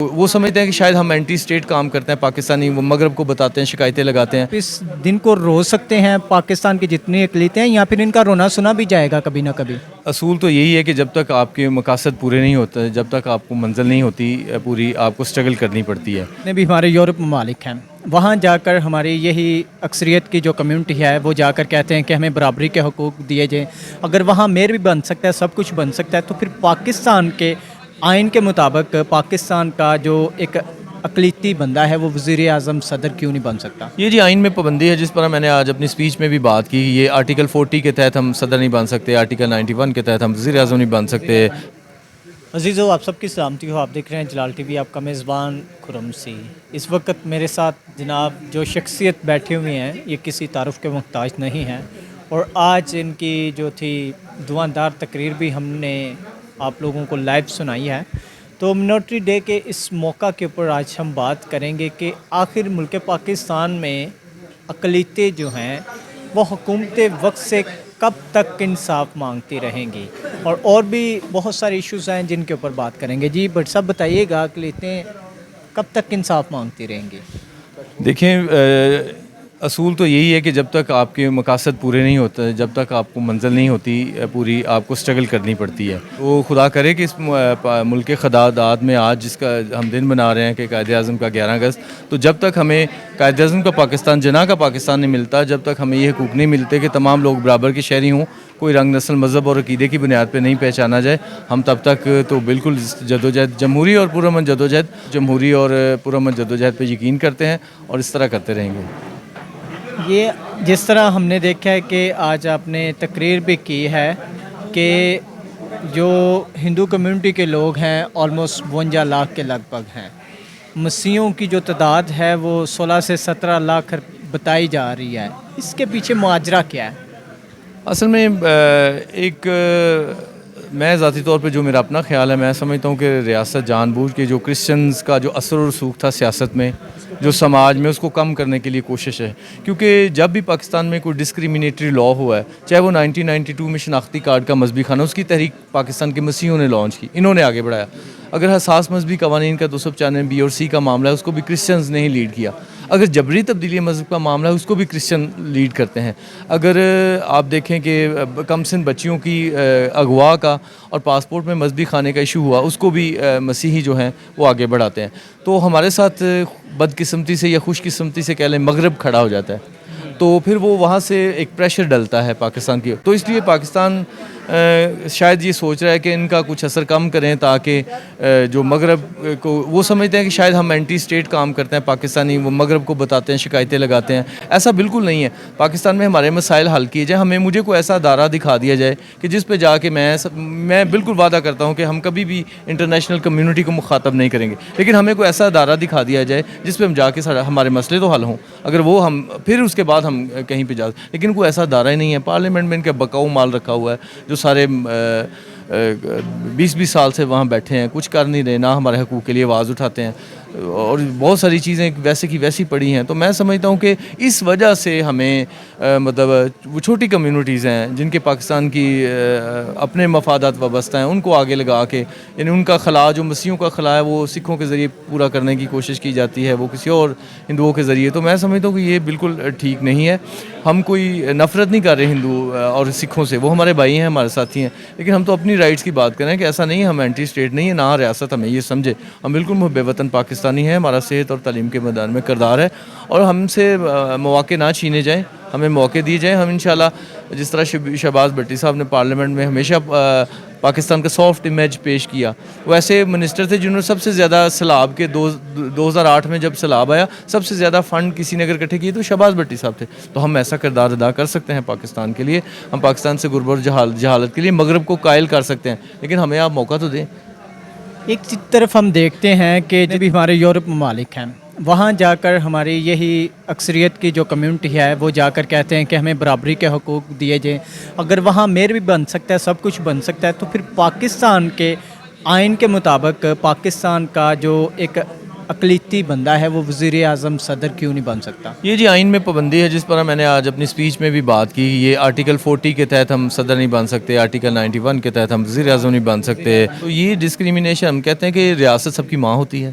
وہ سمجھتے ہیں کہ شاید ہم اینٹی اسٹیٹ کام کرتے ہیں پاکستانی، وہ مغرب کو بتاتے ہیں، شکایتیں لگاتے ہیں۔ اس دن کو روز سکتے ہیں پاکستان کی جتنی اقلیتیں ہیں، یا پھر ان کا رونا سنا بھی جائے گا کبھی نہ کبھی؟ اصول تو یہی ہے کہ جب تک آپ کے مقاصد پورے نہیں ہوتے، جب تک آپ کو منزل نہیں ہوتی پوری، آپ کو اسٹرگل کرنی پڑتی ہے۔ جتنے بھی ہمارے یورپ ممالک ہیں، وہاں جا کر ہماری یہی اکثریت کی جو کمیونٹی ہے وہ جا کر کہتے ہیں کہ ہمیں برابری کے حقوق دیے جائیں۔ اگر وہاں میئر بھی بن سکتا ہے، سب کچھ بن سکتا ہے، تو پھر پاکستان کے آئین کے مطابق پاکستان کا جو ایک اقلیتی بندہ ہے وہ وزیر اعظم صدر کیوں نہیں بن سکتا؟ یہ جی آئین میں پابندی ہے، جس پر میں نے آج اپنی اسپیچ میں بھی بات کی۔ یہ آرٹیکل 40 کے تحت ہم صدر نہیں بن سکتے، آرٹیکل 91 کے تحت ہم وزیر اعظم نہیں بن سکتے۔ عزیزو، آپ سب کی سلامتی ہو، آپ دیکھ رہے ہیں جلال ٹی وی، آپ کا میزبان خرم سی۔ اس وقت میرے ساتھ جناب جو شخصیت بیٹھے ہوئے ہیں یہ کسی تعارف کے محتاج نہیں ہیں، اور آج ان کی جو تھی دعاندار تقریر بھی ہم نے آپ لوگوں کو لائیو سنائی ہے۔ تو منورٹی ڈے کے اس موقع کے اوپر آج ہم بات کریں گے کہ آخر ملک پاکستان میں اقلیتیں جو ہیں وہ حکومت وقت سے کب تک انصاف مانگتی رہیں گی، اور بھی بہت سارے ایشوز ہیں جن کے اوپر بات کریں گے۔ جی بٹ صاحب بتائیے گا، اقلیتیں کب تک انصاف مانگتی رہیں گی؟ دیکھیں، اصول تو یہی ہے کہ جب تک آپ کے مقاصد پورے نہیں ہوتے، جب تک آپ کو منزل نہیں ہوتی پوری، آپ کو اسٹرگل کرنی پڑتی ہے۔ تو خدا کرے کہ اس ملک خداداد میں آج جس کا ہم دن منا رہے ہیں کہ قائد اعظم کا 11 اگست، تو جب تک ہمیں قائد اعظم کا پاکستان، جناح کا پاکستان نہیں ملتا، جب تک ہمیں یہ حقوق نہیں ملتے کہ تمام لوگ برابر کے شہری ہوں، کوئی رنگ، نسل، مذہب اور عقیدے کی بنیاد پہ نہیں پہچانا جائے، ہم تب تک تو بالکل جدوجہد، جمہوری اور پرامن جدوجہد پہ یقین کرتے ہیں اور اس طرح کرتے رہیں گے۔ یہ جس طرح ہم نے دیکھا ہے کہ آج آپ نے تقریر بھی کی ہے کہ جو ہندو کمیونٹی کے لوگ ہیں آلموسٹ 52 لاکھ کے لگ بھگ ہیں، مسیحیوں کی جو تعداد ہے وہ 16 سے 17 لاکھ بتائی جا رہی ہے۔ اس کے پیچھے ماجرا کیا ہے؟ اصل میں میں ذاتی طور پہ جو میرا اپنا خیال ہے، میں سمجھتا ہوں کہ ریاست جان بوجھ کے جو کرسچنز کا جو اثر و رسوخ تھا سیاست میں، جو سماج میں، اس کو کم کرنے کے لیے کوشش ہے۔ کیونکہ جب بھی پاکستان میں کوئی ڈسکریمنیٹری لا ہوا ہے، چاہے وہ 1992 میں شناختی کارڈ کا مذہبی خانہ، اس کی تحریک پاکستان کے مسیحیوں نے لانچ کی، انہوں نے آگے بڑھایا۔ اگر حساس مذہبی قوانین کا 295 بی اور سی کا معاملہ ہے، اس کو بھی کرسچنز نے ہی لیڈ کیا۔ اگر جبری تبدیلی مذہب کا معاملہ ہے، اس کو بھی کرسچن لیڈ کرتے ہیں۔ اگر آپ دیکھیں کہ کم سن بچیوں کی اغوا کا اور پاسپورٹ میں مذہبی خانے کا ایشو ہوا، اس کو بھی مسیحی جو ہیں وہ آگے بڑھاتے ہیں۔ تو ہمارے ساتھ بدقسمتی سے یا خوش قسمتی سے کہہ لیں مغرب کھڑا ہو جاتا ہے، تو پھر وہ وہاں سے ایک پریشر ڈلتا ہے پاکستان کی۔ تو اس لیے پاکستان شاید یہ سوچ رہا ہے کہ ان کا کچھ اثر کم کریں، تاکہ جو مغرب کو، وہ سمجھتے ہیں کہ شاید ہم اینٹی اسٹیٹ کام کرتے ہیں پاکستانی، وہ مغرب کو بتاتے ہیں، شکایتیں لگاتے ہیں۔ ایسا بالکل نہیں ہے۔ پاکستان میں ہمارے مسائل حل کیے جائیں، مجھے کوئی ایسا ادارہ دکھا دیا جائے کہ جس پہ جا کے میں بالکل وعدہ کرتا ہوں کہ ہم کبھی بھی انٹرنیشنل کمیونٹی کو مخاطب نہیں کریں گے، لیکن ہمیں کوئی ایسا ادارہ دکھا دیا جائے جس پہ ہم جا کے ہمارے مسئلے تو حل ہوں، اگر وہ ہم پھر اس کے بعد ہم کہیں پہ لیکن کوئی ایسا ادارہ ہی نہیں ہے۔ پارلیمنٹ میں ان کا بقاؤ مال رکھا ہوا ہے، جو سارے 20 سال سے وہاں بیٹھے ہیں، کچھ کر نہیں رہے، نہ ہمارے حقوق کے لیے آواز اٹھاتے ہیں، اور بہت ساری چیزیں ویسے کی ویسی پڑی ہیں۔ تو میں سمجھتا ہوں کہ اس وجہ سے ہمیں مطلب وہ چھوٹی کمیونٹیز ہیں جن کے پاکستان کی اپنے مفادات وابستہ ہیں، ان کو آگے لگا کے، یعنی ان کا خلا، جو مسیحوں کا خلا ہے، وہ سکھوں کے ذریعے پورا کرنے کی کوشش کی جاتی ہے، وہ کسی اور ہندوؤں کے ذریعے۔ تو میں سمجھتا ہوں کہ یہ بالکل ٹھیک نہیں ہے۔ ہم کوئی نفرت نہیں کر رہے ہندو اور سکھوں سے، وہ ہمارے بھائی ہیں، ہمارے ساتھی ہیں، لیکن ہم تو اپنی رائٹس کی بات کریں کہ ایسا نہیں ہے ہم اینٹی اسٹیٹ نہیں ہے، نہ ریاست ہمیں یہ سمجھے، ہم بالکل محب وطن پاکستانی ہیں، ہمارا صحت اور تعلیم کے میدان میں کردار ہے، اور ہم سے مواقع نہ چھینے جائیں، ہمیں موقع دیے جائیں۔ ہم انشاءاللہ جس طرح شہباز بھٹی صاحب نے پارلیمنٹ میں ہمیشہ پاکستان کا سافٹ امیج پیش کیا، وہ ایسے منسٹر تھے جنہوں نے سب سے زیادہ سیلاب کے 2008 میں جب سیلاب آیا، سب سے زیادہ فنڈ کسی نے اگر اکٹھے کیے تو شہباز بھٹی صاحب تھے۔ تو ہم ایسا کردار ادا کر سکتے ہیں پاکستان کے لیے، ہم پاکستان سے غربت اور جہالت کے لیے مغرب کو قائل کر سکتے ہیں، لیکن ہمیں آپ موقع تو دیں۔ ایک طرف ہم دیکھتے ہیں کہ جب بھی ہمارے یورپ ممالک ہیں، وہاں جا کر ہماری یہی اکثریت کی جو کمیونٹی ہے وہ جا کر کہتے ہیں کہ ہمیں برابری کے حقوق دیے جائیں۔ اگر وہاں میئر بھی بن سکتا ہے، سب کچھ بن سکتا ہے، تو پھر پاکستان کے آئین کے مطابق پاکستان کا جو ایک اقلیتی بندہ ہے وہ وزیر اعظم صدر کیوں نہیں بن سکتا؟ یہ جی آئین میں پابندی ہے، جس پر میں نے آج اپنی اسپیچ میں بھی بات کی۔ یہ آرٹیکل 40 کے تحت ہم صدر نہیں بن سکتے، آرٹیکل 91 کے تحت ہم وزیر اعظم نہیں بن سکتے۔ تو یہ ڈسکریمنیشن، ہم کہتے ہیں کہ ریاست سب کی ماں ہوتی ہے،